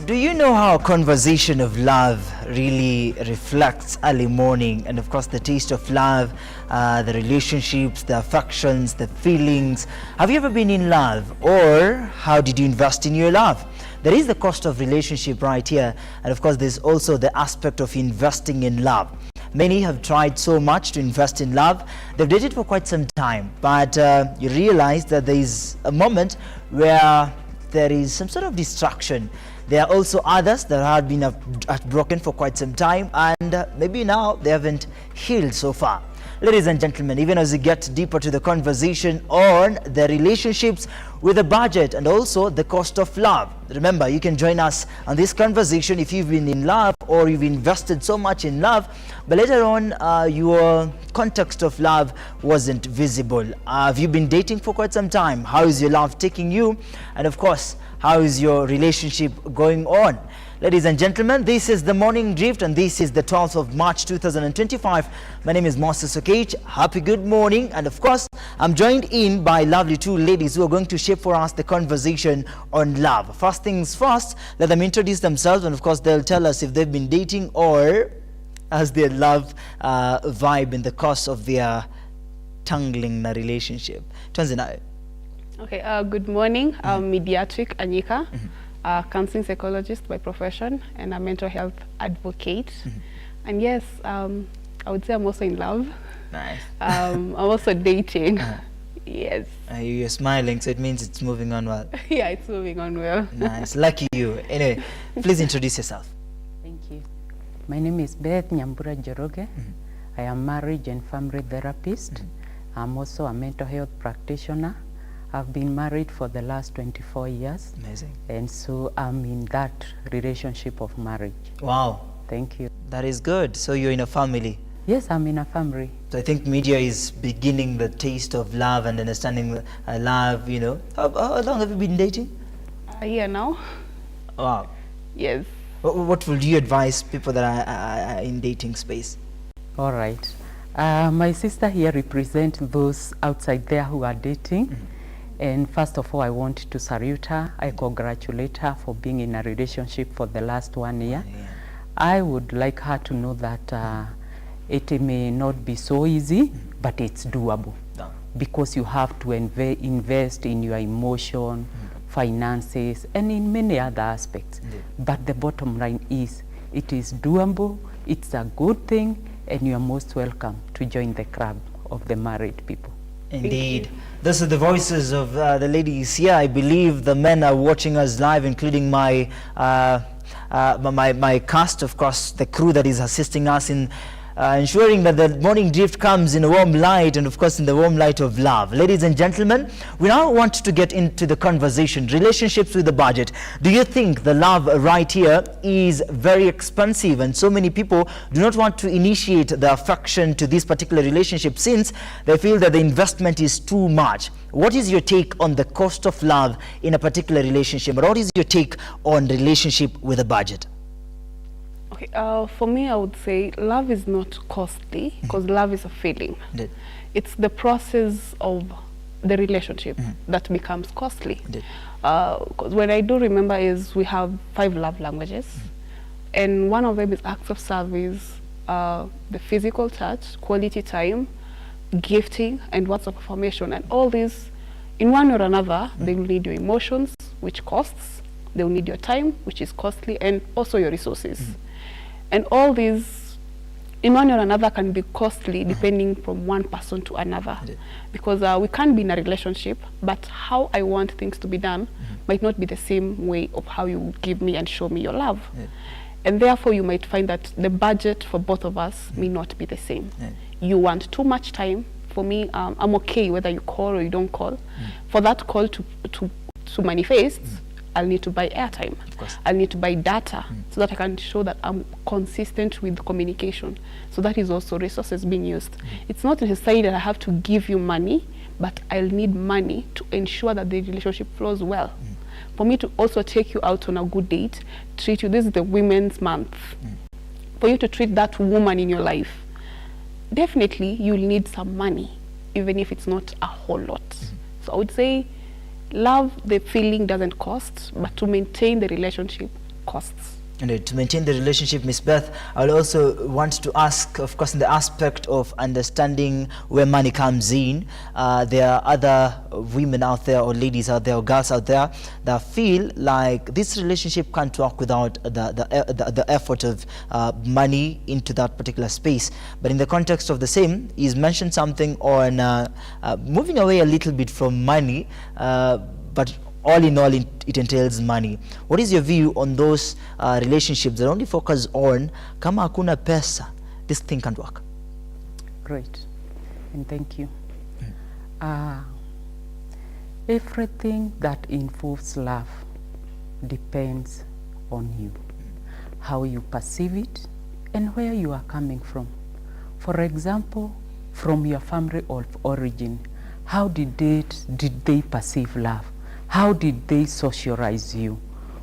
Do you know how a conversation of love really reflects early morning, and of course the taste of love, the relationships, the affections, the feelings? Have you ever been in love, or how did you invest in your love? There is the cost of relationship right here, and of course there's also the aspect of investing in love. Many have tried so much to invest in love. They've dated for quite some time, but you realize that there is a moment where there is some sort of distraction. There are also others that have been broken for quite some time, and maybe now they haven't healed so far. Ladies and gentlemen, even as we get deeper to the conversation on the relationships with a budget and also the cost of love, remember, you can join us on this conversation if you've been in love or you've invested so much in love, but later on your context of love wasn't visible. Have you been dating for quite some time? How is your love taking you? And of course, how is your relationship going on? Ladies and gentlemen, this is The Morning Drift, and this is the 12th of March 2025. My name is Moses Okech. Happy good morning. And of course, I'm joined in by lovely two ladies who are going to shape for us the conversation on love. First things first, let them introduce themselves, and of course, they'll tell us if they've been dating or as their love vibe in the course of their tangling na relationship. Tuanze nawe. Okay, good morning. I'm Mediatric Anyika. A counseling psychologist by profession and a mental health advocate. And yes, I would say I'm also in love. Nice. I'm also dating. Yes. You're smiling, so it means it's moving on well. Yeah, it's moving on well. Nice. Lucky you. Anyway, please introduce yourself. Thank you. My name is Beth Nyambura Joroge. I am marriage and family therapist. I'm also a mental health practitioner. I've been married for the last 24 years. Amazing. And so I'm in that relationship of marriage. Wow. Thank you. That is good. So you're in a family. Yes, I'm in a family. So I think media is beginning the taste of love and understanding love, you know. How long have you been dating? A year now. Wow. Yes. What would you advise people that are in dating space? All right. My sister here represents those outside there who are dating. And first of all, I want to salute her. I congratulate her for being in a relationship for the last 1 year. Yeah. I would like her to know that it may not be so easy, but it's doable. No. Because you have to invest in your emotion, finances, and in many other aspects. Indeed. But the bottom line is, it is doable, it's a good thing, and you are most welcome to join the club of the married people. Indeed. Those are the voices of the ladies here. I believe the men are watching us live, including my my cast, of course, the crew that is assisting us in ensuring that the morning drift comes in a warm light, and of course in the warm light of love. Ladies and gentlemen, we now want to get into the conversation, relationships with the budget. Do you think the love right here is very expensive, and so many people do not want to initiate the affection to this particular relationship since they feel that the investment is too much? What is your take on the cost of love in a particular relationship? What is your take on relationship with a budget? Okay, for me, I would say love is not costly because love is a feeling. Indeed. It's the process of the relationship that becomes costly. Because what I do remember is we have 5 love languages, and one of them is acts of service, the physical touch, quality time, gifting, and words of affirmation. And all these, in one or another, they will need your emotions, which costs. They will need your time, which is costly, and also your resources. And all these, in one or another, can be costly depending from one person to another. Because we can be in a relationship, but how I want things to be done might not be the same way of how you give me and show me your love. And therefore, you might find that the budget for both of us may not be the same. You want too much time. For me, I'm okay whether you call or you don't call. For that call to manifest, I'll need to buy airtime. I'll need to buy data so that I can show that I'm consistent with communication. So that is also resources being used. It's not necessarily that I have to give you money, but I'll need money to ensure that the relationship flows well. For me to also take you out on a good date, treat you, this is the Women's Month. For you to treat that woman in your life, definitely you'll need some money, even if it's not a whole lot. So I would say love, the feeling doesn't cost, but to maintain the relationship, costs. And to maintain the relationship, Miss Beth, I will also want to ask, of course, in the aspect of understanding where money comes in. There are other women out there, or ladies out there, or girls out there that feel like this relationship can't work without the effort of money into that particular space. But in the context of the same, he's mentioned something on moving away a little bit from money, but all in all, it entails money. What is your view on those relationships that only focus on kama hakuna pesa, this thing can't work? Great, and thank you. Everything that involves love depends on you, how you perceive it, and where you are coming from. For example, from your family of origin, how did they perceive love? How did they socialize you?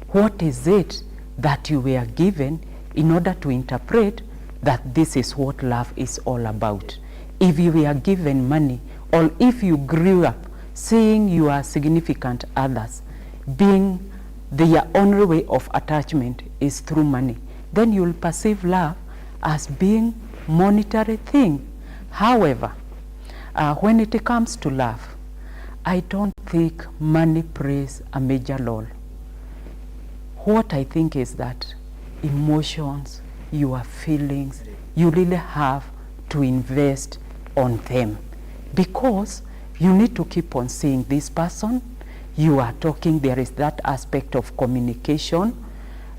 What is it that you were given in order to interpret that this is what love is all about? If you were given money, or if you grew up seeing your significant others being their only way of attachment is through money, then you'll perceive love as being monetary thing. However, when it comes to love, I don't think money plays a major role. What I think is that emotions, your feelings, you really have to invest on them, because you need to keep on seeing this person. You are talking, there is that aspect of communication.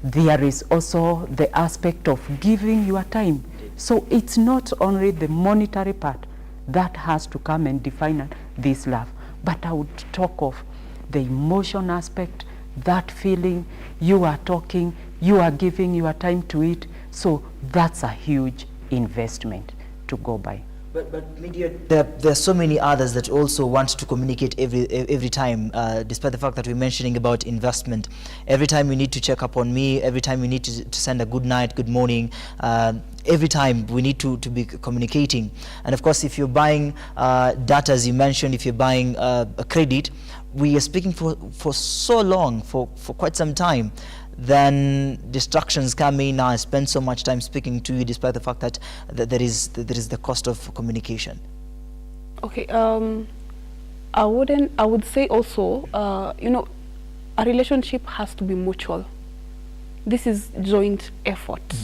There is also the aspect of giving your time. So it's not only the monetary part that has to come and define this love, but I would talk of the emotion aspect, that feeling, you are talking, you are giving your time to it. So that's a huge investment to go by. But media, there are so many others that also want to communicate every time, despite the fact that we're mentioning about investment. Every time you need to check up on me, every time you need to send a good night, good morning, every time we need to be communicating. And of course, if you're buying data, as you mentioned, if you're buying a credit, we are speaking for so long, for quite some time. Then distractions come in. I spend so much time speaking to you, despite the fact that there is the cost of communication. Okay, I would say also, you know, a relationship has to be mutual. This is joint effort.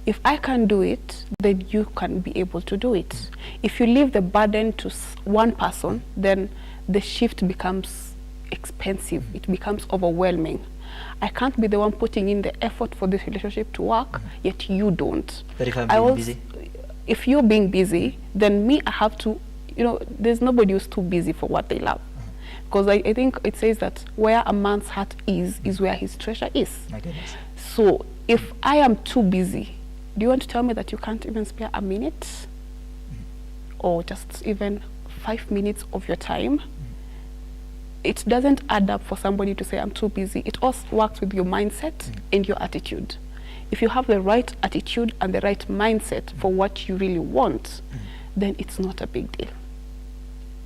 If I can do it, then you can be able to do it. If you leave the burden to one person, then the shift becomes expensive. It becomes overwhelming. I can't be the one putting in the effort for this relationship to work, yet you don't. But if I'm being busy? If you're being busy, then me, I have to, you know, there's nobody who's too busy for what they love. Because I think it says that where a man's heart is where his treasure is. My goodness. So if I am too busy, do you want to tell me that you can't even spare a minute? Or just even 5 minutes of your time? It doesn't add up for somebody to say, I'm too busy. It also works with your mindset and your attitude. If you have the right attitude and the right mindset for what you really want, then it's not a big deal.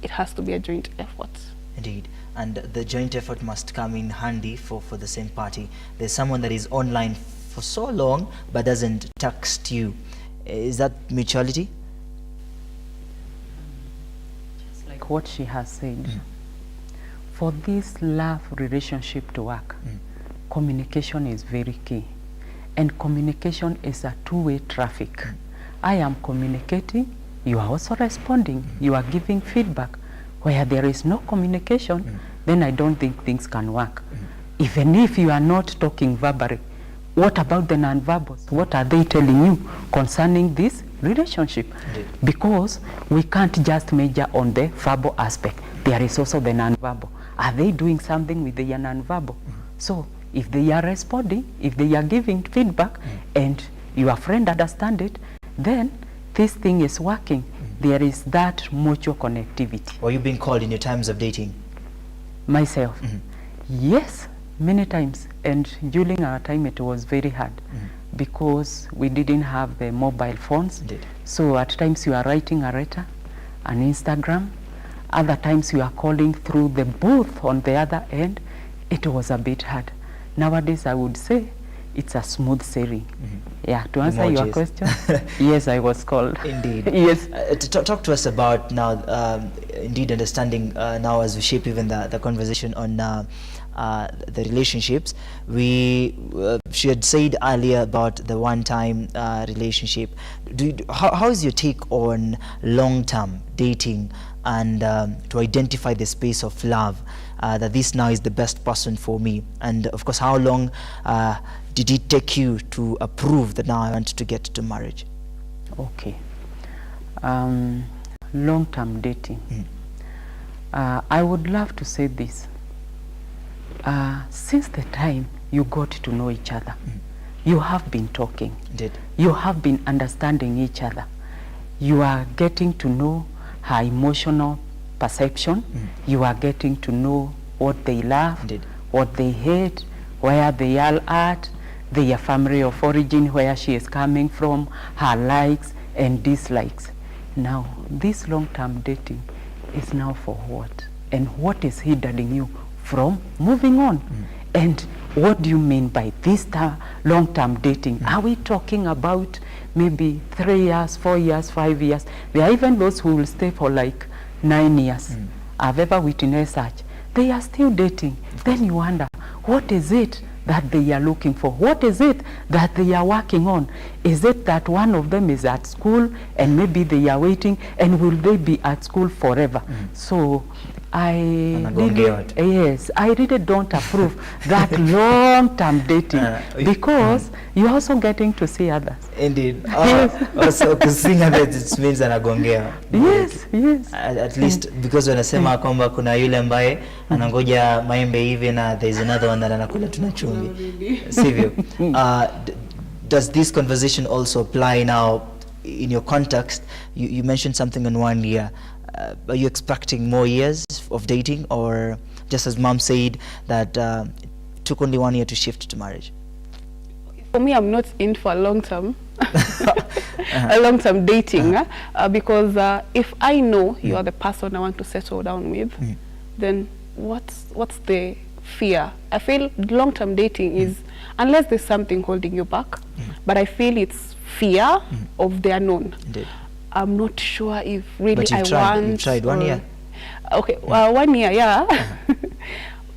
It has to be a joint effort. Indeed. And the joint effort must come in handy for the same party. There's someone that is online for so long but doesn't text you. Is that mutuality? Just like what she has said. For this love relationship to work, communication is very key. And communication is a two-way traffic. I am communicating, you are also responding, you are giving feedback. Where there is no communication, then I don't think things can work. Even if you are not talking verbally, what about the non-verbals? What are they telling you concerning this relationship? Because we can't just measure on the verbal aspect. There is also the non-verbal. Are they doing something with the non-verbal? So if they are responding, if they are giving feedback, and your friend understands it, then this thing is working. There is that mutual connectivity. Were you being called in your times of dating? Myself? Yes, many times. And during our time it was very hard because we didn't have the mobile phones. Indeed. So at times you are writing a letter, an Instagram. Other times you are calling through the booth on the other end. It was a bit hard. Nowadays I would say it's a smooth sailing. Yeah, to answer your Emojis. question, yes, I was called. Indeed. Yes. Talk to us about now, indeed, understanding now as we shape even the conversation on the relationships. She had said earlier about the one-time relationship. How is your take on long-term dating and to identify the space of love, that this now is the best person for me? And of course, how long did it take you to approve that now I want to get to marriage? Okay. Long-term dating. I would love to say this. Since the time you got to know each other, you have been talking. Indeed. You have been understanding each other. You are getting to know her emotional perception. You are getting to know what they love, Indeed. what they hate, where they are at, their family of origin, where she is coming from, her likes and dislikes. Now, this long-term dating is now for what? And what is hindering you from moving on? And what do you mean by this long-term dating? Are we talking about maybe 3 years, 4 years, 5 years? There are even those who will stay for like 9 years. I've ever witnessed such. They are still dating. Then you wonder, what is it that they are looking for? What is it that they are working on? Is it that one of them is at school and maybe they are waiting, and will they be at school forever? So I really don't approve that long-term dating, because you're also getting to see others. Indeed. Also, seeing others, it means anagongea. Yes, yes. At least because wanasema kwamba kuna yule ambaye anangoja maembe hivi na there is another one that anakula tuna chumvi. Sivyo? Does this conversation also apply now in your context? You mentioned something in 1 year. Are you expecting more years of dating, or just as mom said that it took only 1 year to shift to marriage? For me, I'm not in for a long-term a long-term dating, because if I know you are the person I want to settle down with, then what's the fear? I feel long-term dating is, unless there's something holding you back, but I feel it's fear of the unknown. Indeed. I'm not sure if really But you've tried 1 year. Okay, well, 1 year, yeah.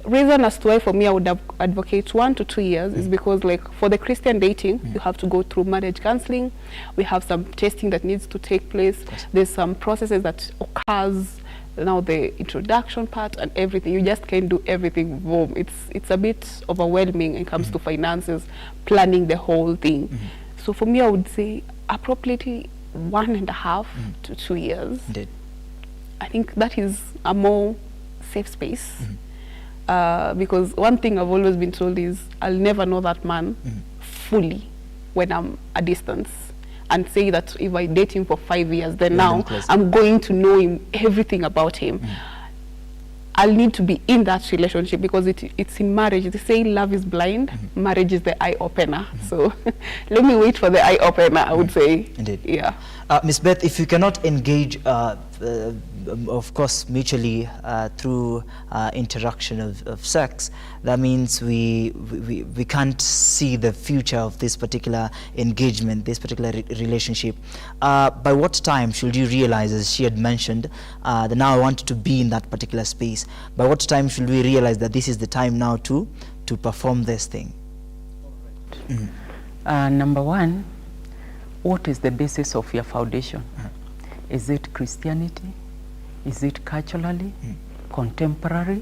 Reason as to why for me I would advocate 1 to 2 years is because, like, for the Christian dating, you have to go through marriage counseling. We have some testing that needs to take place. There's some processes that occurs, now the introduction part and everything. You just can't do everything. Boom. It's a bit overwhelming when it comes to finances, planning the whole thing. So for me, I would say appropriately 1.5 to 2 years. Indeed. I think that is a more safe space. Because one thing I've always been told is I'll never know that man fully when I'm a distance, and say that if I date him for 5 years, then now I'm going to know him, everything about him. I'll need to be in that relationship, because it's in marriage. They say love is blind, marriage is the eye opener. So let me wait for the eye opener, I would say. Indeed. Yeah. Miss Beth, if you cannot engage, of course, mutually through interaction of sex, that means we can't see the future of this particular engagement, this particular relationship. By what time should you realize, as she had mentioned, that now I want to be in that particular space? By what time should we realize that this is the time now to perform this thing? Number one, what is the basis of your foundation? Is it Christianity? Is it culturally? Contemporary?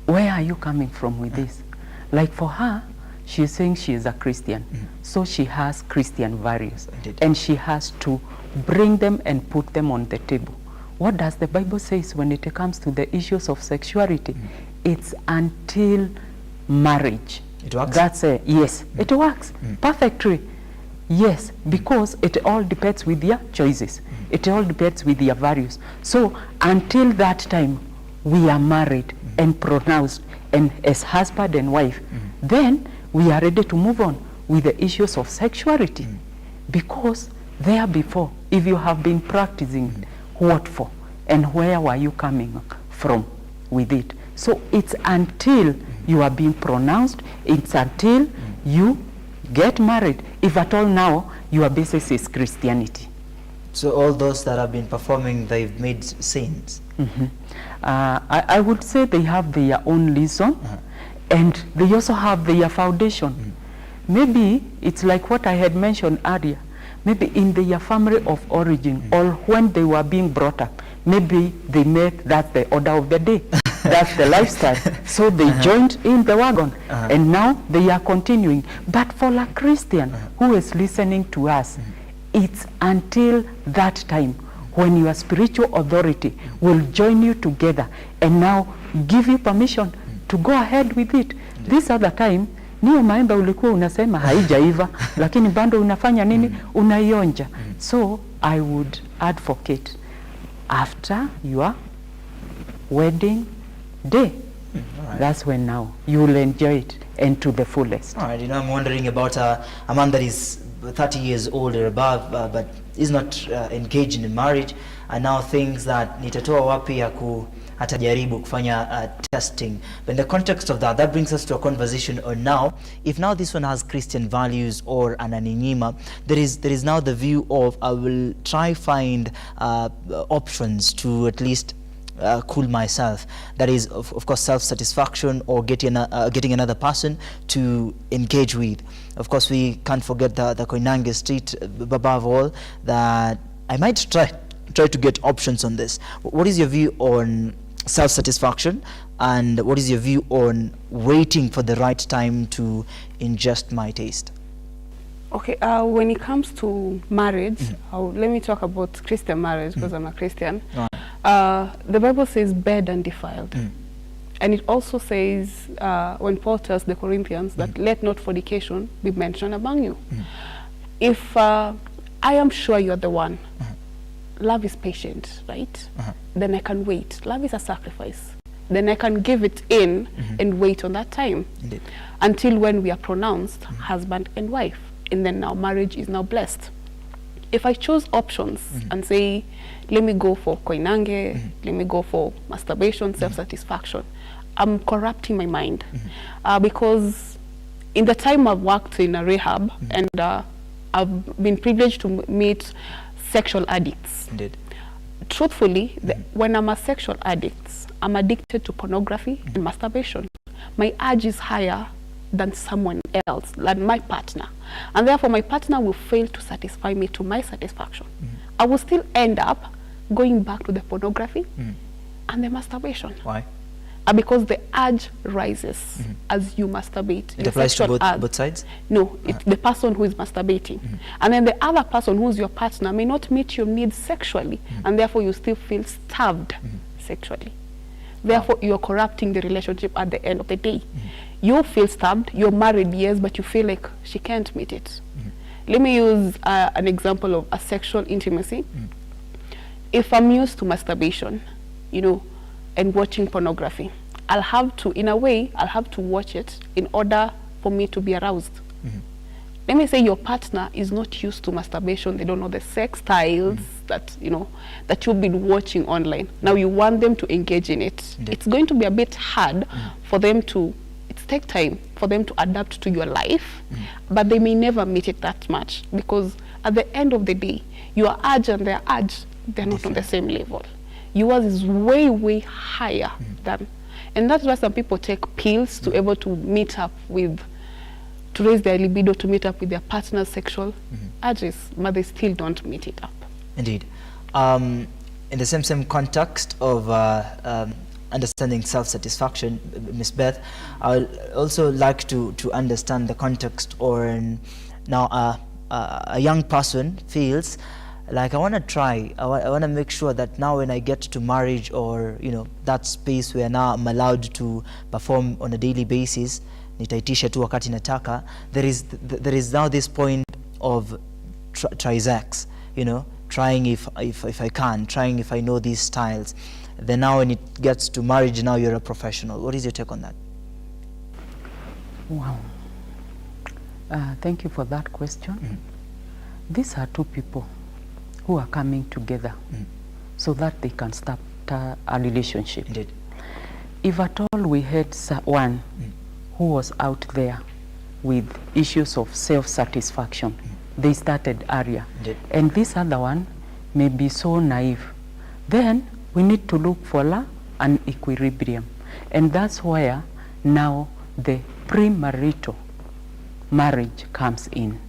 Where are you coming from with this? Like for her, she's saying she is a Christian. So she has Christian values. Indeed. And she has to bring them and put them on the table. What does the Bible say when it comes to the issues of sexuality? It's until marriage. It works? That's yes, it works perfectly. Yes, because it all depends with their choices. It all depends with their values. So until that time, we are married and pronounced and as husband and wife, then we are ready to move on with the issues of sexuality. Because there before, if you have been practicing, what for? And where were you coming from with it? So it's until you are being pronounced, it's until you get married, if at all now your basis is Christianity. So all those that have been performing, they've made sins. I would say they have their own reason, and they also have their foundation. Maybe it's like what I had mentioned earlier. Maybe in their family of origin, or when they were being brought up, maybe they made that the order of the day. That's the lifestyle. So they joined in the wagon, and now they are continuing. But for a Christian who is listening to us, it's until that time when your spiritual authority will join you together and now give you permission to go ahead with it. This other time, niyo maembe ulikuwa unasema haijaiva, lakini bado unafanya nini? Unaionja. So I would advocate after your wedding day. Right. That's when now you will enjoy it and to the fullest. All right, you know, I'm wondering about a man that is 30 years old or above, but is not engaged in marriage, and now thinks that nitatoa wapi ya atajaribu kufanya testing. But in the context of that brings us to a conversation on now, if now this one has Christian values or ananinyima, there is now the view of I will try find options to at least cool myself. That is, of course, self-satisfaction or getting another person to engage with. Of course, we can't forget the Koinange Street, above all, that I might try to get options on this. What is your view on self-satisfaction, and what is your view on waiting for the right time to ingest my taste? Okay, when it comes to marriage, let me talk about Christian marriage, because I'm a Christian. Right. The Bible says bed undefiled. And it also says, when Paul tells the Corinthians that let not fornication be mentioned among you. If I am sure you're the one, love is patient, right? Then I can wait. Love is a sacrifice. Then I can give it in and wait on that time. Indeed. Until when we are pronounced husband and wife. And then now marriage is now blessed. If I choose options and say, let me go for koinange, let me go for masturbation, self-satisfaction, I'm corrupting my mind. Because in the time I've worked in a rehab, and I've been privileged to meet sexual addicts. Indeed. Truthfully, when I'm a sexual addict, I'm addicted to pornography and masturbation. My urge is higher than someone else, than my partner. And therefore my partner will fail to satisfy me to my satisfaction. I will still end up going back to the pornography and the masturbation. Why? Because the urge rises as you masturbate. It applies to both sides? No, it's the person who is masturbating. And then the other person who's your partner may not meet your needs sexually, and therefore you still feel starved sexually. Therefore, you're corrupting the relationship at the end of the day. You feel starved, you're married, yes, but you feel like she can't meet it. Let me use an example of a sexual intimacy. If I'm used to masturbation, you know, and watching pornography, I'll have to, in a way, I'll have to watch it in order for me to be aroused. Let me say your partner is not used to masturbation. They don't know the sex styles that, you know, that you've been watching online. Now you want them to engage in it. Indeed. It's going to be a bit hard for them to, take time for them to adapt to your life, but they may never meet it that much, because at the end of the day, your urge and their urge, they're not on the same level. Yours is way, way higher than, and that's why some people take pills to able to meet up with, to raise their libido, to meet up with their partner's sexual urges, but they still don't meet it up. Indeed. In the same context of understanding self-satisfaction, Ms. Beth, I would also like to understand the context, or now a young person feels like I want to try, I want to make sure that now when I get to marriage, or you know, that space where now I'm allowed to perform on a daily basis, nitaitisha tu wakati nataka, there is now this point of try sex, you know, trying if I can, trying if I know these styles. Then now when it gets to marriage, now you're a professional. What is your take on that? Wow. Thank you for that question. These are two people who are coming together so that they can start a relationship. Indeed. If at all we had one who was out there with issues of self-satisfaction. They started earlier. And this other one may be so naive. Then we need to look for an equilibrium. And that's where now the premarital marriage comes in.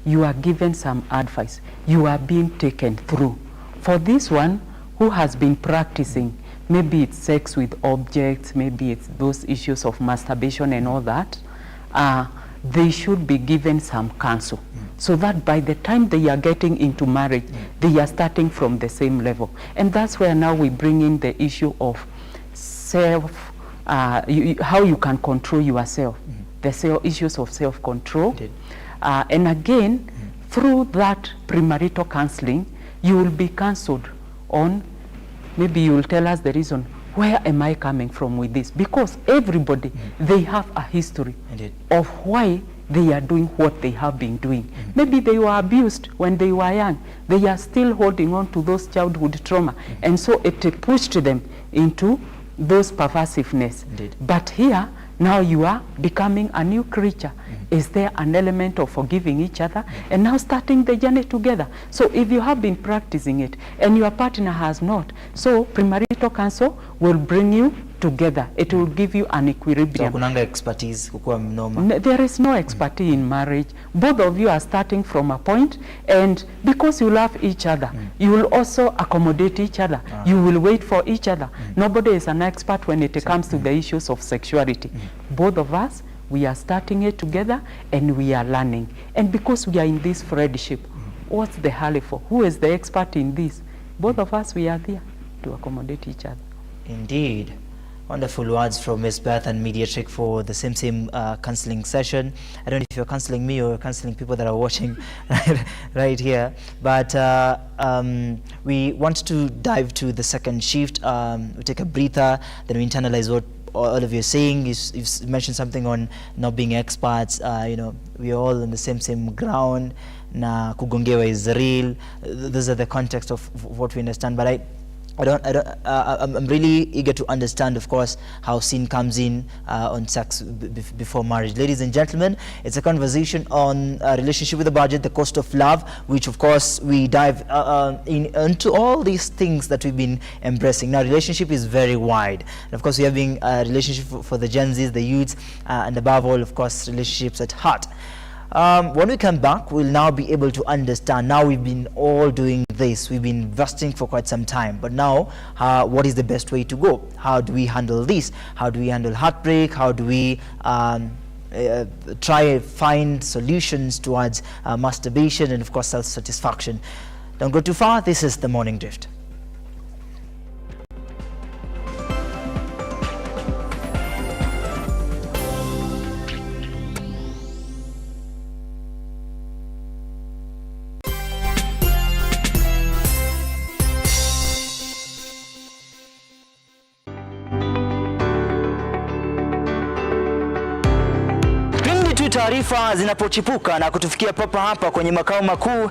You are given some advice. You are being taken through. For this one who has been practicing, maybe it's sex with objects, maybe it's those issues of masturbation and all that, they should be given some counsel. So that by the time they are getting into marriage, they are starting from the same level. And that's where now we bring in the issue of self, how you can control yourself, the issues of self-control. And again, through that premarital counseling, you will be counseled on, maybe you will tell us the reason, where am I coming from with this? Because everybody, they have a history of why they are doing what they have been doing. Maybe they were abused when they were young. They are still holding on to those childhood trauma. And so it pushed them into those perversiveness. But here, now you are becoming a new creature. Is there an element of forgiving each other and now starting the journey together? So if you have been practicing it and your partner has not, so premarital counsel will bring you together. It will give you an equilibrium. So kunanga expertise kukua mnoma. There is no expertise in marriage. Both of you are starting from a point, and because you love each other, you will also accommodate each other. You will wait for each other. Nobody is an expert when it comes to the issues of sexuality. Both of us, we are starting it together and we are learning. And because we are in this friendship, what's the hurry for? Who is the expert in this? Both of us, we are there to accommodate each other. Indeed. Wonderful words from Ms. Beth and Mediatrick for the same counseling session. I don't know if you're counseling me or counseling people that are watching right here. But we want to dive to the second shift. We take a breather, then we internalize what all of you are saying. You've mentioned something on not being experts. You know, we are all on the same ground. Na kugongewa is real. Those are the context of what we understand. But I'm really eager to understand, of course, how sin comes in on sex before marriage. Ladies and gentlemen, it's a conversation on relationship with the budget, the cost of love, which of course we dive into all these things that we've been embracing. Now, relationship is very wide. And of course, we are having a relationship for the Gen Zs, the youths, and above all, of course, relationships at heart. When we come back, we'll now be able to understand. Now we've been all doing this. We've bing investing for quite some time. But now, what is the best way to go? How do we handle this? How do we handle heartbreak? How do we try and find solutions towards masturbation and, of course, self-satisfaction? Don't go too far. This is The Morning Drift. Taarifa zinapochipuka na kutufikia papa hapa kwenye makao makuu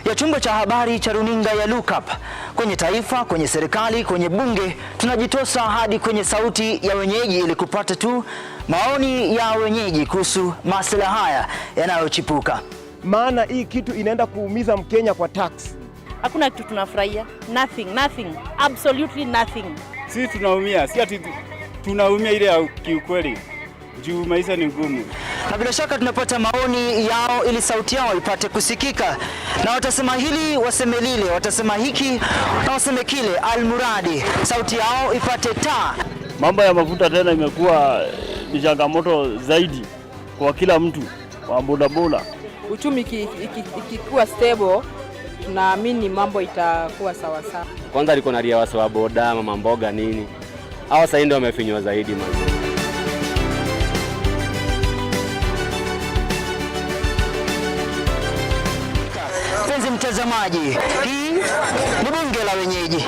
ya chumba cha habari cha runinga ya Lookup, kwenye taifa, kwenye serikali, kwenye bunge, tunajitosa hadi kwenye sauti ya wenyeji ili kupata tu maoni ya wenyeji kuhusu masuala haya yanayochipuka. Maana hii kitu inaenda kuumiza Mkenya kwa tax. Hakuna kitu tunafurahia. Nothing. Absolutely nothing. Sisi tunaumia, si ati tunaumia ile ya kiukweli. Juu maisha ni ngumu. Na bila shaka tunapata maoni yao ili sauti yao ipate kusikika. Na watasema hili, waseme lile, watasema hiki na waseme kile, almuradi sauti yao ipate taa. Mambo ya mafuta tena imekuwa ni changamoto zaidi kwa kila mtu wa bodaboda. Uchumi ikikuwa stable, tunaamini mambo itakuwa sawa sawa. Kwanza liko na ria wasa wa boda, mama mboga nini. Hao sasa ndio wamefinywa zaidi mazuri. Mtazamaji, hii ni bunge la wenyeji.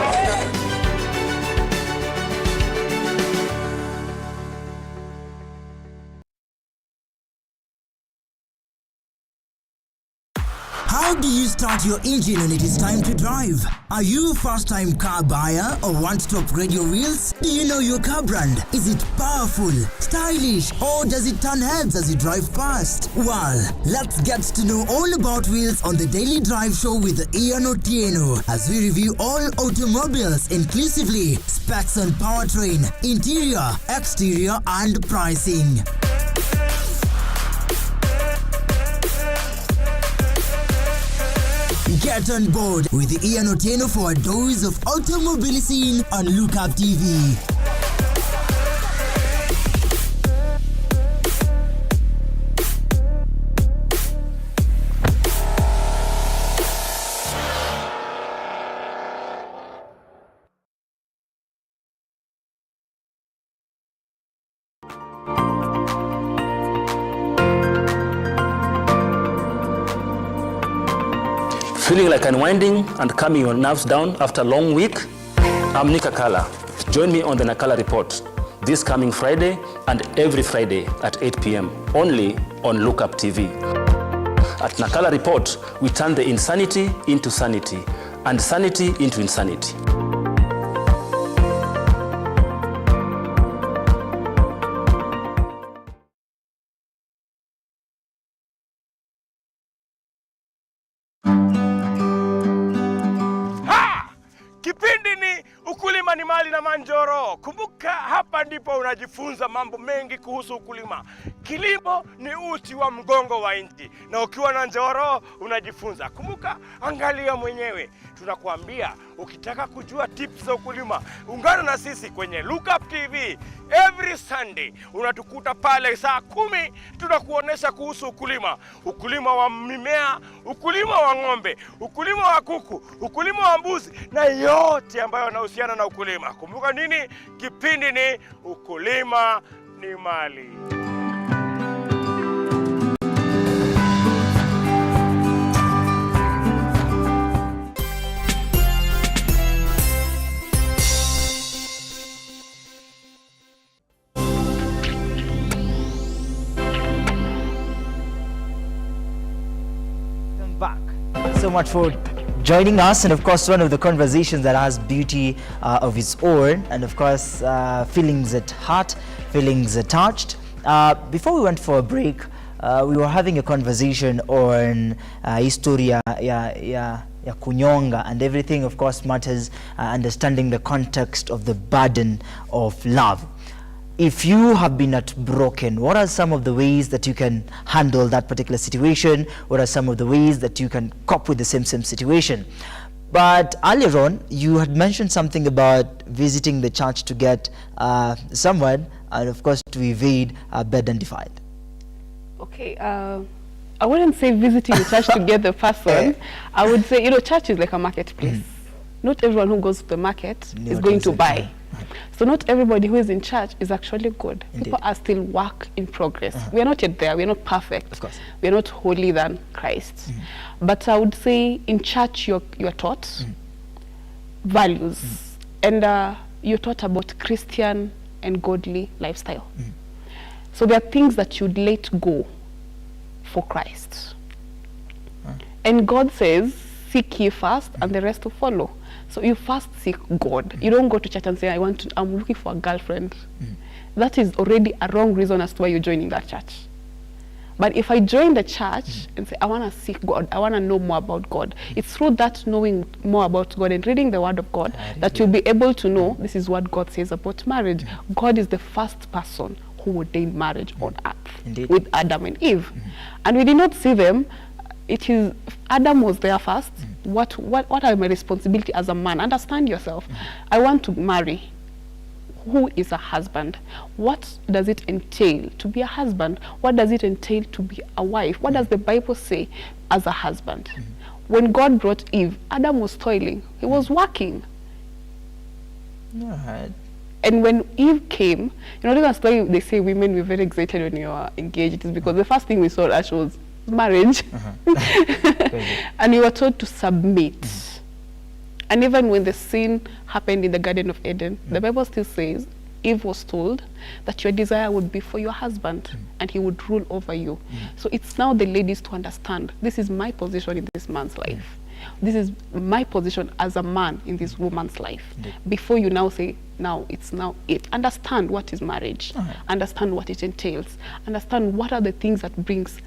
How How do you start your engine when it is time to drive? Are you a first-time car buyer or want to upgrade your wheels? Do you know your car brand? Is it powerful, stylish, or does it turn heads as you drive past? Well, let's get to know all about wheels on the Daily Drive Show with Ian Otieno as we review all automobiles inclusively, specs and powertrain, interior, exterior, and pricing. Get on board with Ian Otieno for a dose of automobile scene on Lookup TV. Feeling like unwinding and calming your nerves down after a long week? I'm Nick Akala. Join me on the Nakala Report this coming Friday and every Friday at 8 p.m. only on Lookup TV. At Nakala Report, we turn the insanity into sanity and sanity into insanity. Kipindi ni Ukulima ni Mali na Manjoro. Kumbuka hapa ndipo unajifunza mambo mengi kuhusu ukulima. Kilimo ni uti wa mgongo wa nchi, na ukiwa na Njoro unajifunza. Kumbuka, angalia mwenyewe. Tunakuambia ukitaka kujua tips za ukulima, ungana na sisi kwenye Lookup TV. Every Sunday unatukuta pale saa 10, tunakuonesha kuhusu ukulima. Ukulima wa mimea, ukulima wa ng'ombe, ukulima wa kuku, ukulima wa mbuzi na yote ambayo yanahusiana na ukulima. Kumbuka nini? Kipindi ni Ukulima ni Mali. Back. So much for joining us, and of course one of the conversations that has beauty of its own, and of course feelings at heart, feelings attached. Before we went for a break, we were having a conversation on historia ya kunyonga, and everything of course matters, understanding the context of the burden of love. If you have been broken, what are some of the ways that you can handle that particular situation? What are some of the ways that you can cope with the same situation? But earlier on, you had mentioned something about visiting the church to get someone, and of course to evade burden divide. Okay, I wouldn't say visiting the church to get the person. I would say, church is like a marketplace. Not everyone who goes to the market is going to buy. So not everybody who is in church is actually good. Indeed. People are still work in progress. We are not yet there. We are not perfect. Of course. We are not holier than Christ. But I would say in church you are taught values, and you're taught about Christian and godly lifestyle. So there are things that you'd let go for Christ. And God says, seek ye first and the rest will follow. So you first seek God. You don't go to church and say, I'm looking for a girlfriend. That is already a wrong reason as to why you're joining that church. But if I join the church and say, I want to seek God, I want to know more about God, it's through that knowing more about God and reading the Word of God that you'll be able to know this is what God says about marriage. God is the first person who ordained marriage on earth with Adam and Eve. And we did not see them. It is Adam was there first. What are my responsibility as a man? Understand yourself. I want to marry. Who is a husband? What does it entail to be a husband? What does it entail to be a wife? What does the Bible say as a husband? When God brought Eve, Adam was toiling. He was working. And when Eve came, that's why they say women were very excited when you are engaged. It is because the first thing we saw as was marriage. And we were told to submit. And even when the sin happened in the Garden of Eden, the Bible still says Eve was told that your desire would be for your husband and he would rule over you. So it's now the ladies to understand, this is my position in this man's life. This is my position as a man in this woman's life. Before you now say, now it's now it. Understand what is marriage. Understand what it entails. Understand what are the things that brings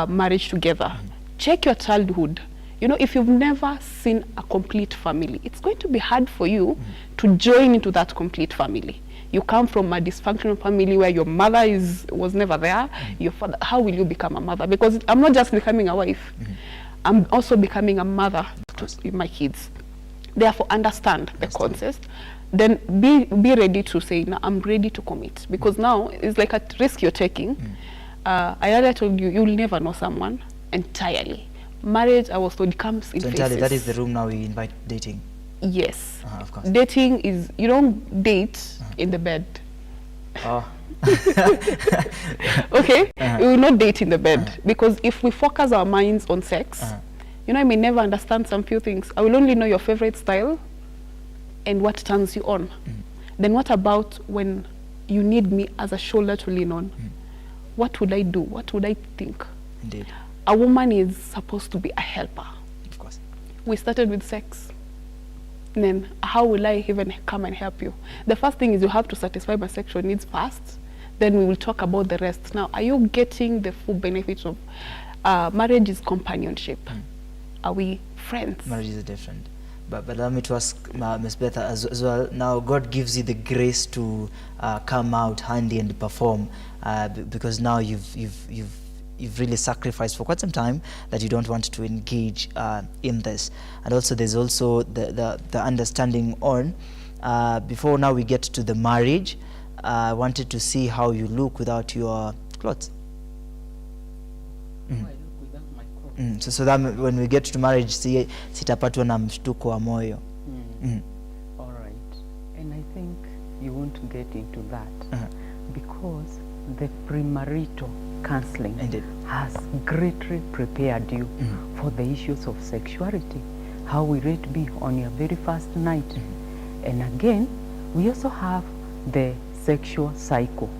marriage together. Check your childhood. You know, if you've never seen a complete family, it's going to be hard for you to join into that complete family. You come from a dysfunctional family where your mother was never there, your father, how will you become a mother? Because I'm not just becoming a wife, I'm also becoming a mother to my kids. Therefore, understand the concept. Then be ready to say, now I'm ready to commit. Because now it's like a risk you're taking. I earlier told you, you'll never know someone entirely. Marriage, I was told, comes in phases. Entirely, that is the room now we invite dating. Yes. Of course. Dating is, you don't date in the bed. Oh. Okay? We will not date in the bed. Because if we focus our minds on sex, you know, I may never understand some few things. I will only know your favorite style and what turns you on. Then what about when you need me as a shoulder to lean on? What would I do? What would I think? Indeed. A woman is supposed to be a helper. Of course. We started with sex. Then how will I even come and help you? The first thing is you have to satisfy my sexual needs first. Then we will talk about the rest. Now, are you getting the full benefits of marriage is companionship? Are we friends? Marriage is different. But allow me to ask Ms. Betha as well. Now, God gives you the grace to come out handy and perform because now you've really sacrificed for quite some time that you don't want to engage in this. And also there's also the understanding on before now we get to the marriage. I wanted to see how you look without your clothes. So that when we get to marriage, sitapatwa na mshtuko wa moyo. All right. And I think you want to get into that because the premarital counseling has greatly prepared you for the issues of sexuality. How will it be on your very first night? And again, we also have the sexual cycle.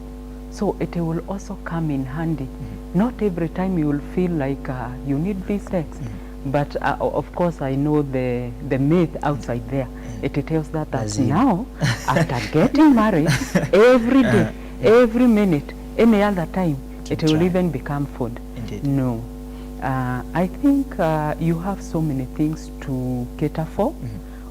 So it will also come in handy. Not every time you will feel like you need this sex. But of course, I know the myth outside there. It tells that now, after getting married, every day, every minute, any other time, it will even become food. Indeed. No. I think you have so many things to cater for.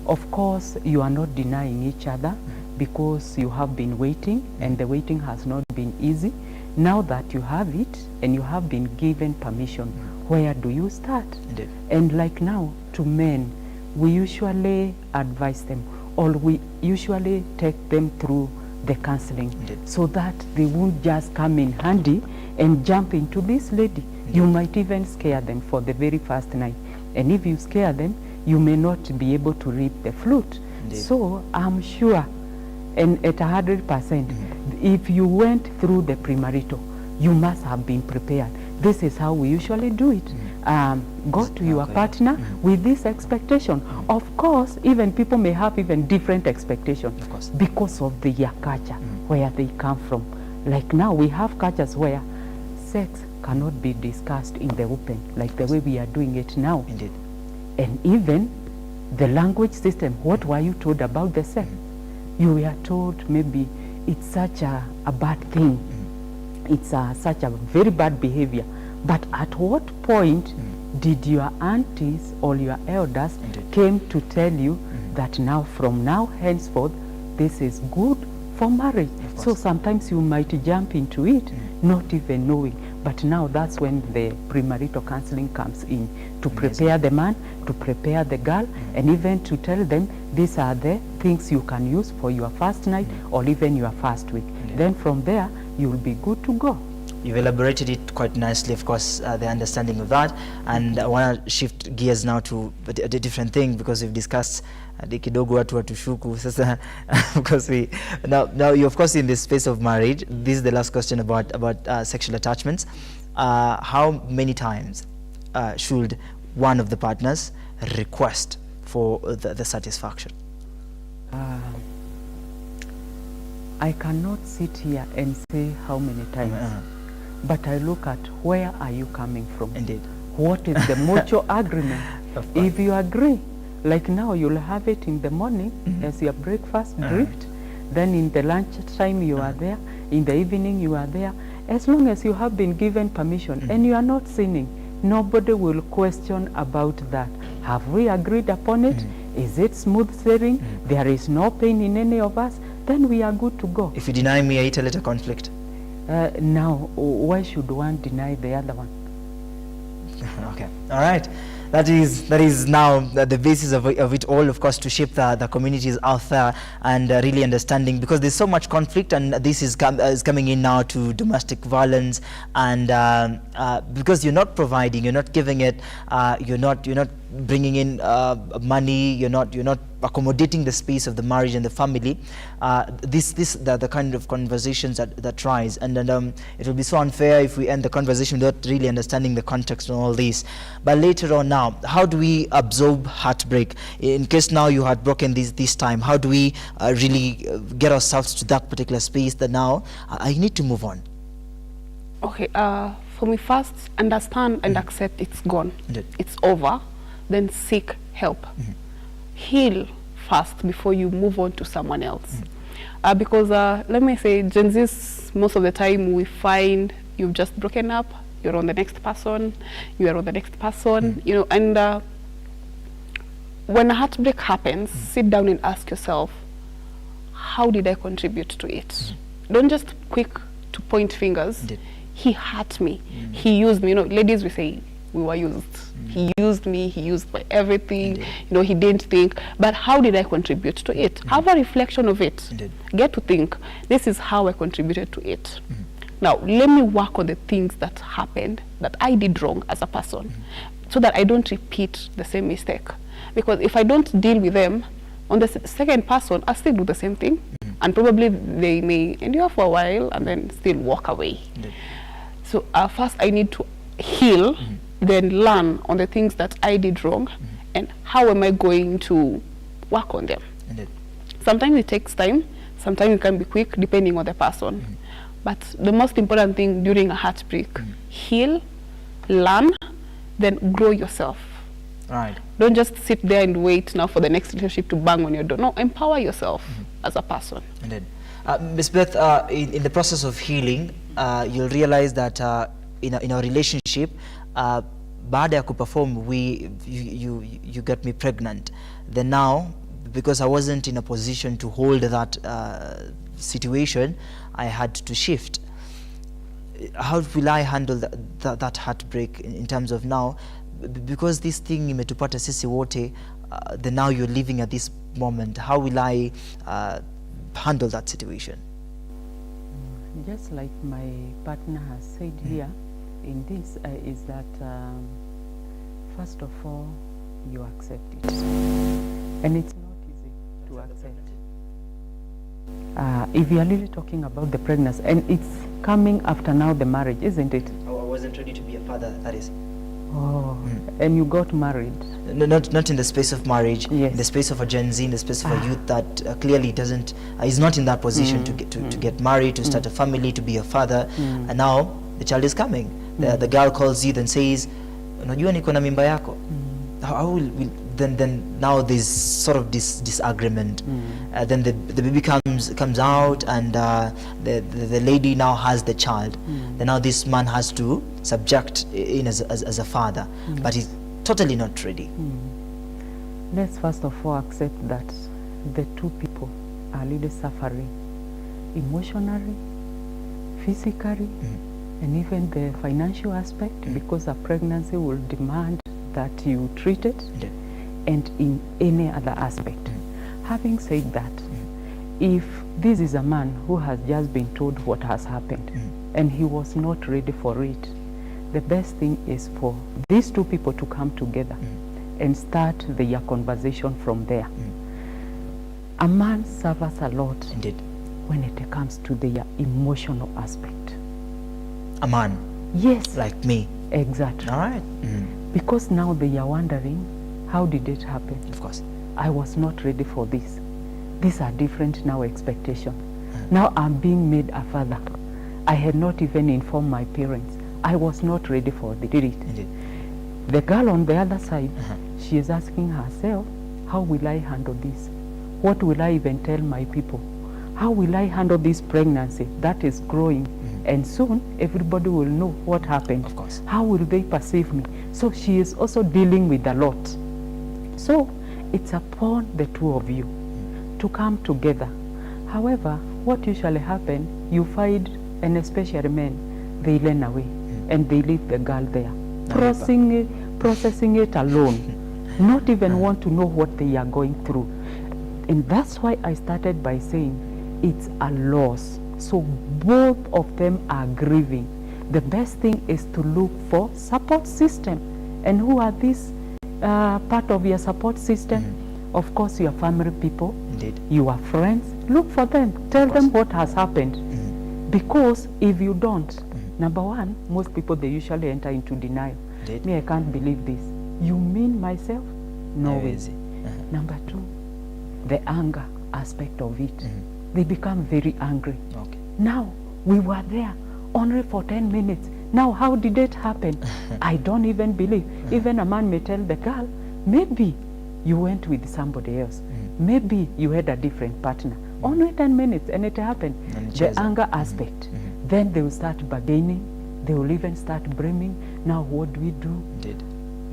Of course, you are not denying each other because you have been waiting and the waiting has not been easy. Now that you have it and you have been given permission, where do you start? Indeed. And like now, to men, we usually advise them or we usually take them through the counseling so that they won't just come in handy and jump into this lady. You might even scare them for the very first night. And if you scare them, you may not be able to reap the fruit. So I'm sure, and at 100%, if you went through the premarital, you must have been prepared. This is how we usually do it. Go to your partner with this expectation. Of course, even people may have even different expectations because of their culture, where they come from. Like now, we have cultures where sex cannot be discussed in the open, like the way we are doing it now. Indeed. And even the language system, what were you told about the sex? You were told maybe it's such a bad thing. It's such a very bad behavior. But at what point did your aunties or your elders came to tell you that now, from now henceforth, this is good for marriage? So sometimes you might jump into it, not even knowing. But now that's when the premarital counseling comes in, to prepare the man, to prepare the girl, and even to tell them these are the things you can use for your first night or even your first week. Then from there, you'll be good to go. You've elaborated it quite nicely, of course, the understanding of that. And I want to shift gears now to a different thing, because we've discussed kidogo watu watushuku sasa because we now you of course in this space of marriage. This is the last question about sexual attachments. How many times should one of the partners request for the satisfaction? I cannot sit here and say how many times, but I look at where are you coming from? Indeed. What is the mutual agreement? If you agree, like now you'll have it in the morning as your breakfast drift, then in the lunch time you are there, in the evening you are there. As long as you have been given permission and you are not sinning, nobody will question about that. Have we agreed upon it? Is it smooth sailing? There is no pain in any of us? Then we are good to go. If you deny me, I tell it a conflict. Now, why should one deny the other one? Okay, all right. That is now the basis of it all, of course, to shape the communities out there and really understanding, because there's so much conflict, and this is coming in now to domestic violence, and because you're not providing, you're not giving it, you're not bringing in money, you're not accommodating the space of the marriage and the family. The kind of conversations that rise, and it will be so unfair if we end the conversation without really understanding the context and all this. But later on now, how do we absorb heartbreak? In case now you had broken this time, how do we really get ourselves to that particular space that now I need to move on? Okay, for me, first understand and accept it's gone. Indeed. It's over. Then seek help. Heal first before you move on to someone else. Because let me say, Gen Zs, most of the time we find you've just broken up, you're on the next person, you are on the next person, you know, and when a heartbreak happens, sit down and ask yourself, how did I contribute to it? Don't just quick to point fingers. Indeed. He hurt me, he used me. You know, ladies, we say, we were used. He used me, he used my everything. You know, he didn't think, but how did I contribute to it? Have a reflection of it. Indeed. Get to think, this is how I contributed to it. Now, let me work on the things that happened, that I did wrong as a person, so that I don't repeat the same mistake. Because if I don't deal with them, on the second person, I still do the same thing, and probably they may endure for a while and then still walk away. Indeed. So first I need to heal, then learn on the things that I did wrong, and how am I going to work on them. Indeed. Sometimes it takes time, sometimes it can be quick depending on the person. But the most important thing during a heartbreak, heal, learn, then grow yourself. Right. Don't just sit there and wait now for the next relationship to bang on your door. No, empower yourself as a person. Indeed. Ms. Beth, in the process of healing, you'll realize that in our relationship, baada ya kuperform, you got me pregnant. Then now, because I wasn't in a position to hold that situation, I had to shift. How will I handle that heartbreak in terms of now, because this thing imetupata sisi wote, then now you're living at this moment, how will I handle that situation? Just like my partner has said here in this, is that first of all, you accept it. And it's not easy to accept. If you are really talking about the pregnancy, and it's coming after now the marriage, isn't it? Oh, I wasn't ready to be a father, that is. Oh, and you got married. No, not in the space of marriage, yes. In the space of a Gen Z, in the space of a youth that clearly doesn't, is not in that position to get married, to start a family, to be a father, and now the child is coming. The girl calls you and says, unajua niko na mimba yako. How will then now there's sort of this disagreement. Then the baby comes out, and the lady now has the child. Then now this man has to subject in as a father, but he's totally not ready. Let's first of all accept that the two people are really suffering emotionally, physically, and even the financial aspect, because a pregnancy will demand that you treat it, and in any other aspect. Having said that, if this is a man who has just been told what has happened, and he was not ready for it, the best thing is for these two people to come together and start their conversation from there. A man suffers a lot when it comes to their emotional aspect. A man? Yes. Like me? Exactly. All right. Because now they are wondering, how did it happen? Of course. I was not ready for this. These are different now expectations. Now I'm being made a father. I had not even informed my parents. I was not ready for it. Indeed. The girl on the other side, she is asking herself, how will I handle this? What will I even tell my people? How will I handle this pregnancy that is growing? And soon everybody will know what happened. Of course. How will they perceive me? So she is also dealing with a lot. So it's upon the two of you to come together. However, what usually happens, you find, and especially men, they run away and they leave the girl there, processing it alone, not even want to know what they are going through. And that's why I started by saying it's a loss. So both of them are grieving. The best thing is to look for support system. And who are these part of your support system? Of course, your family people, Indeed. your friends. Look for them. Tell them what has happened. Because if you don't, number one, most people, they usually enter into denial. Indeed. Me, I can't believe this. You mean myself? No way. Easy. Number two, the anger aspect of it. They become very angry. Okay. Now, we were there only for 10 minutes. Now, how did it happen? I don't even believe. Even a man may tell the girl, maybe you went with somebody else. Maybe you had a different partner. Only 10 minutes and it happened. The anger aspect. Then they will start bargaining. They will even start blaming. Now, what do we do? Indeed.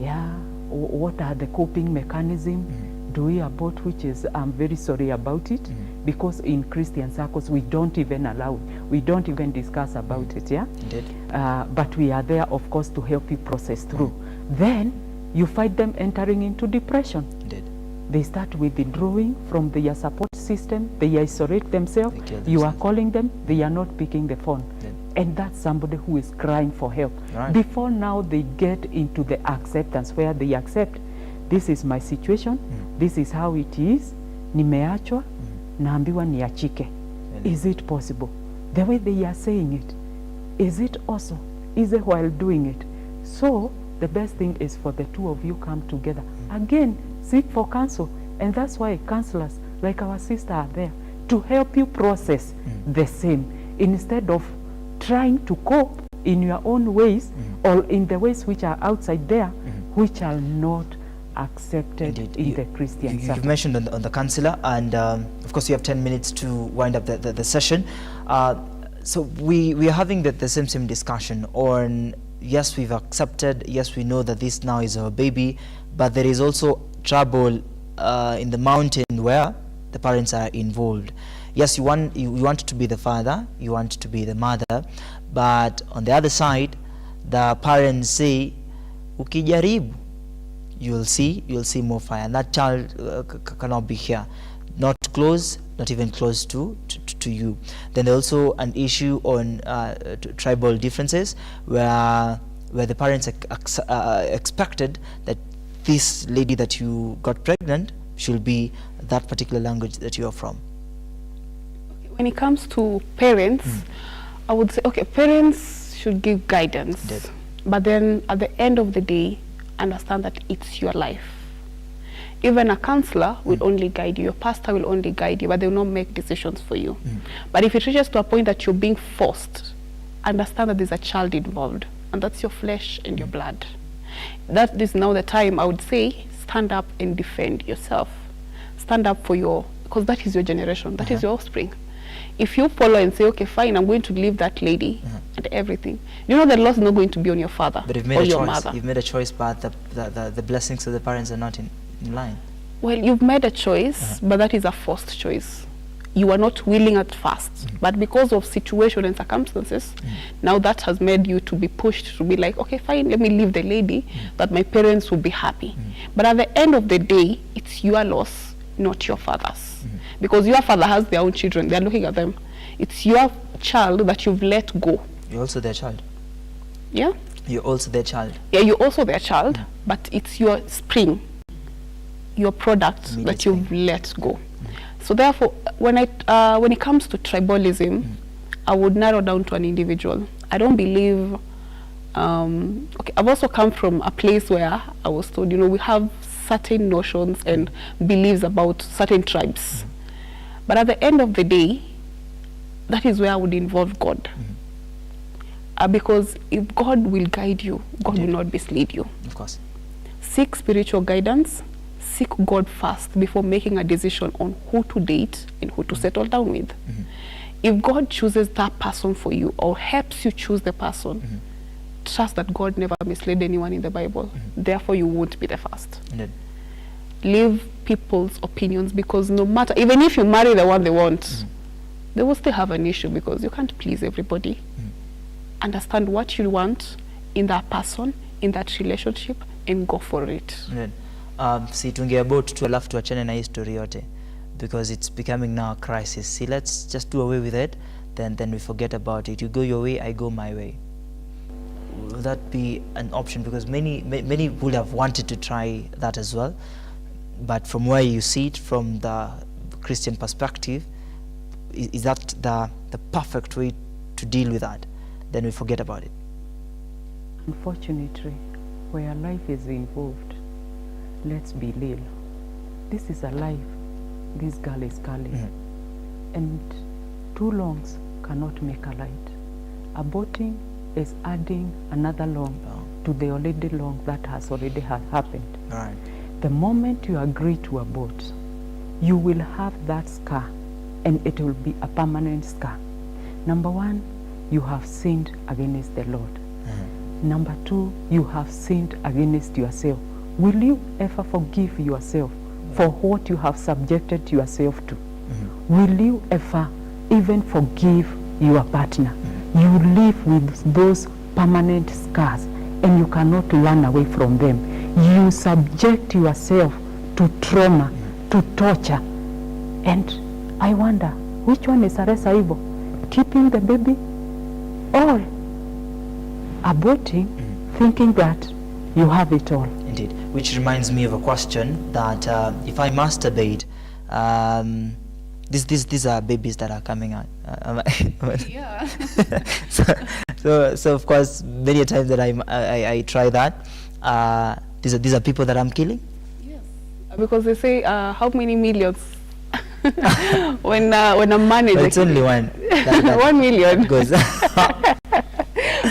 Yeah, what are the coping mechanisms? Do we abort, which is, I'm very sorry about it, because in Christian circles, we don't even allow it. We don't even discuss about it, yeah? Indeed. But we are there, of course, to help you process through. Then, you find them entering into depression. Indeed. They start withdrawing from their support system. They isolate themselves. They kill You are themselves. calling them, they are not picking the phone. Indeed. And that's somebody who is crying for help. Right. Before now, they get into the acceptance where they accept, this is my situation, this is how it is, nimeachwa, naambiwa niachike. Is it possible? The way they are saying it, is it also easy while doing it? So the best thing is for the two of you come together. Again, seek for counsel. And that's why counselors like our sister are there to help you process the same, instead of trying to cope in your own ways or in the ways which are outside there, which are not accepted in the Christian circle. You've mentioned on the counselor, and of course you have 10 minutes to wind up the session. So we are having the same discussion on, yes, we've accepted, yes, we know that this now is our baby, but there is also trouble in the mountain where the parents are involved. Yes, you want to be the father, you want to be the mother, but on the other side, the parents say, ukijaribu, you'll see more fire, and that child cannot be here, not close, not even close to you. Then there's also an issue on tribal differences, where the parents expected that this lady that you got pregnant should be that particular language that you are from. When it comes to parents, I would say, okay, parents should give guidance, but then at the end of the day, understand that it's your life. Even a counselor will only guide you, your pastor will only guide you, but they will not make decisions for you. But if it reaches to a point that you're being forced, understand that there's a child involved, and that's your flesh and your blood. That is now the time, I would say, stand up and defend yourself. Stand up for your, because that is your generation, that is your offspring. If you follow and say, okay, fine, I'm going to leave that lady and everything, you know the loss is not going to be on your father But you've made or a your choice. mother. You've made a choice, but the blessings of the parents are not in line. Well, you've made a choice, but that is a forced choice. You were not willing at first, but because of situation and circumstances, now that has made you to be pushed to be like, okay, fine, let me leave the lady, that my parents will be happy. But at the end of the day, it's your loss, not your father's. Because your father has their own children, they're looking at them. It's your child that you've let go. You're also their child. Yeah? You're also their child. Yeah, you're also their child, but it's your spring, your product that you've let go. So therefore, when it comes to tribalism, I would narrow down to an individual. I don't believe, okay, I've also come from a place where I was told, you know, we have certain notions and beliefs about certain tribes. But at the end of the day, that is where I would involve God. Because if God will guide you, God will not mislead you. Of course. Seek spiritual guidance, seek God first before making a decision on who to date and who to settle down with. If God chooses that person for you or helps you choose the person, trust that God never misled anyone in the Bible. Therefore, you won't be the first. Leave people's opinions, because no matter, even if you marry the one they want, they will still have an issue because you can't please everybody. Understand what you want in that person, in that relationship, and go for it. See, tungeabot tu alafu tuachane na hii story yote, because it's becoming now a crisis. See, let's just do away with it, then we forget about it. You go your way, I go my way. Will that be an option? Because many would have wanted to try that as well, but from where you see it, from the Christian perspective, is that the perfect way to deal with that? Then we forget about it. Unfortunately, where life is involved, let's be real. This is a life. This girl is calling. And two longs cannot make a light. Aborting is adding another long to the already long that has already happened. Right. The moment you agree to abort, you will have that scar, and it will be a permanent scar. Number one, you have sinned against the Lord. Number two, you have sinned against yourself. Will you ever forgive yourself for what you have subjected yourself to? Will you ever even forgive your partner? You live with those permanent scars and you cannot run away from them. You subject yourself to trauma, to torture. And I wonder, which one is less evil? Keeping the baby or aborting, thinking that you have it all? Indeed. Which reminds me of a question that if I masturbate, these are babies that are coming out. Yeah. so of course, many times that I try that, these are people that I'm killing. Yes. Because they say how many millions when a man is. It's only one. That 1 million. Goes.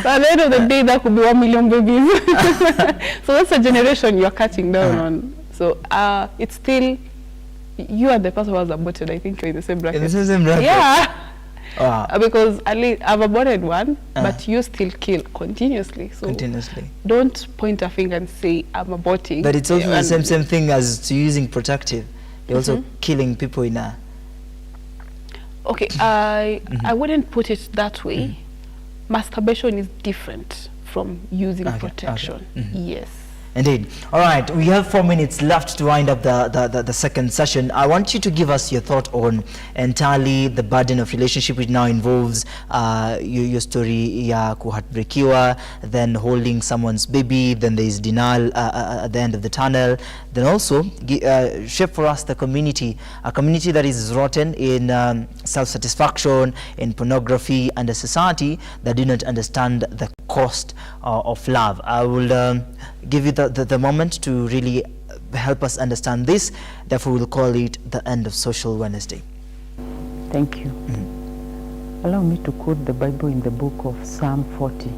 But at the end of the day, that could be 1 million babies. So that's a generation you're cutting down on. So it's still, you are the person who has aborted. I think you're in the same bracket. In the same bracket? Yeah. Wow. Because at least I've aborted one, but you still kill continuously. So continuously. Don't point a finger and say I'm aborting. But it's also the same thing as to using protective. You're also killing people in a... Okay, I wouldn't put it that way. Masturbation is different from using protection. Yes. Indeed. All right, we have 4 minutes left to wind up the second session. I want you to give us your thought on entirely the burden of relationship, which now involves your story ya kuhatbrekiwa, then holding someone's baby, then there is denial at the end of the tunnel. Then also shape for us the community, a community that is rotten in self-satisfaction, in pornography, and a society that do not understand the cost of love. I will give you the moment to really help us understand this. Therefore, we'll call it the end of Social Wednesday. Thank you. Allow me to quote the Bible in the book of Psalm 40.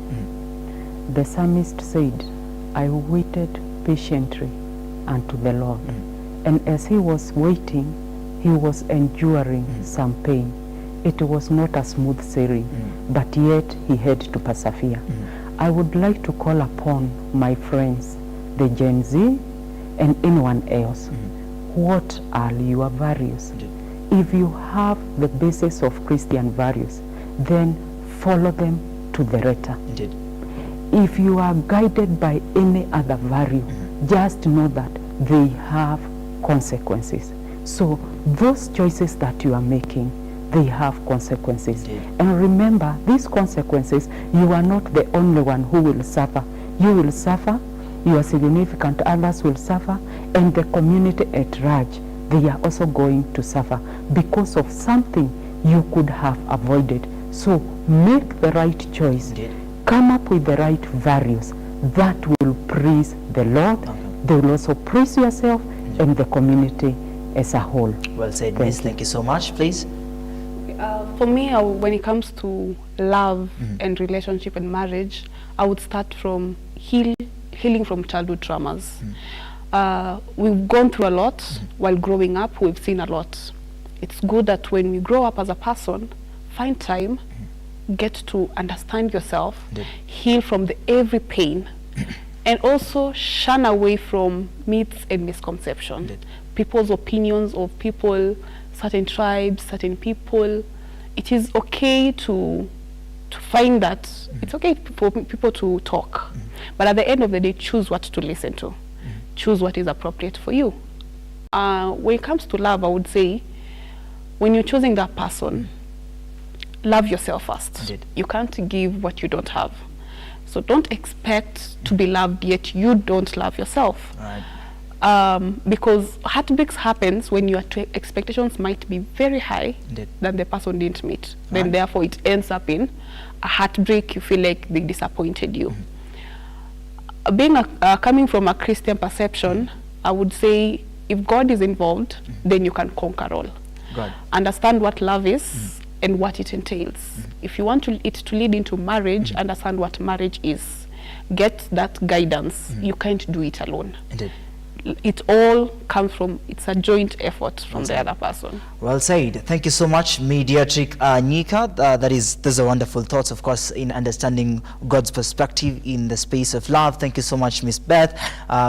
The psalmist said, I waited patiently unto the Lord. And as he was waiting, he was enduring some pain. It was not a smooth sailing, but yet he had to persevere. I would like to call upon my friends, the Gen Z, and anyone else. What are your values? If you have the basis of Christian values, then follow them to the letter. If you are guided by any other value, just know that they have consequences. So those choices that you are making, they have consequences. And remember, these consequences, you are not the only one who will suffer. You will suffer, your significant others will suffer, and the community at large, they are also going to suffer because of something you could have avoided. So make the right choice. Come up with the right values that will please the Lord. They will also praise yourself and the community as a whole. Well said, Miss. Thank you so much. Please. For me, when it comes to love and relationship and marriage, I would start from healing from childhood traumas. We've gone through a lot while growing up. We've seen a lot. It's good that when we grow up as a person, find time, get to understand yourself, heal from every pain, and also shun away from myths and misconceptions. People's opinions of people, certain tribes, certain people. It is okay to find that it's okay for people to talk, but at the end of the day, choose what to listen to. Choose what is appropriate for you. When it comes to love, I would say, when you're choosing that person, love yourself first. You can't give what you don't have. So don't expect to be loved yet you don't love yourself. Because heartbreaks happens when your expectations might be very high than the person didn't meet. Then therefore it ends up in a heartbreak. You feel like they disappointed you. Being coming from a Christian perception, I would say if God is involved, then you can conquer all. Understand what love is and what it entails. If you want it to lead into marriage, understand what marriage is. Get that guidance. You can't do it alone. It all comes from, it's a joint effort from the other person. Well said. Thank you so much, Mediatric Nyika. Those are wonderful thoughts, of course, in understanding God's perspective in the space of love. Thank you so much, Miss Beth,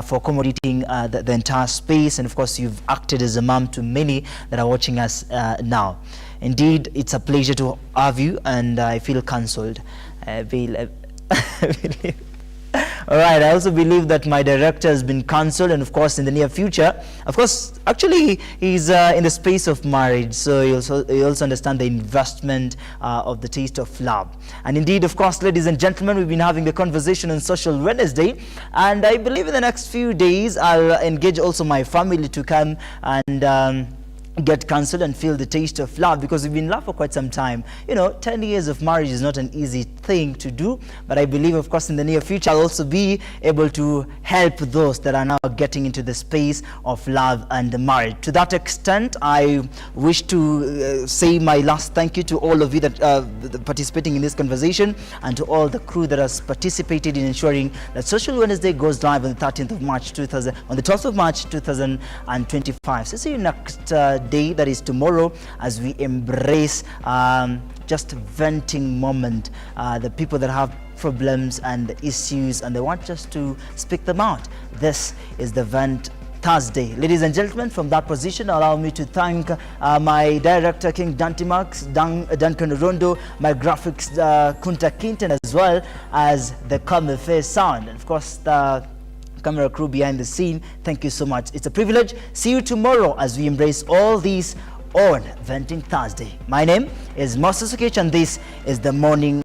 for accommodating the entire space. And of course, you've acted as a mom to many that are watching us now. Indeed, it's a pleasure to have you, and I feel cancelled. All right, I also believe that my director has been cancelled, and of course in the near future, of course, actually he's in the space of marriage, so he also understand the investment of the taste of love. And indeed, of course, ladies and gentlemen, we've been having the conversation on Social Wednesday, and I believe in the next few days I'll engage also my family to come and get cancelled and feel the taste of love, because we've been in love for quite some time. You know, 10 years of marriage is not an easy thing to do, but I believe, of course, in the near future I'll also be able to help those that are now getting into the space of love and marriage. To that extent, I wish to say my last thank you to all of you that participating in this conversation, and to all the crew that has participated in ensuring that Social Wednesday goes live on the 13th of March 12th of March 2025. So see you next day, that is tomorrow, as we embrace just venting moment, the people that have problems and issues and they want just to speak them out. This is the Vent Thursday. Ladies and gentlemen, from that position, allow me to thank my director, King Dante Max, Duncan Rondo, my graphics, Kunta Quinton, as well as the Come Face Sound, and of course the camera crew behind the scene. Thank you so much. It's a privilege. See you tomorrow as we embrace all these on Venting Thursday. My name is Moses Okech, and this is the Morning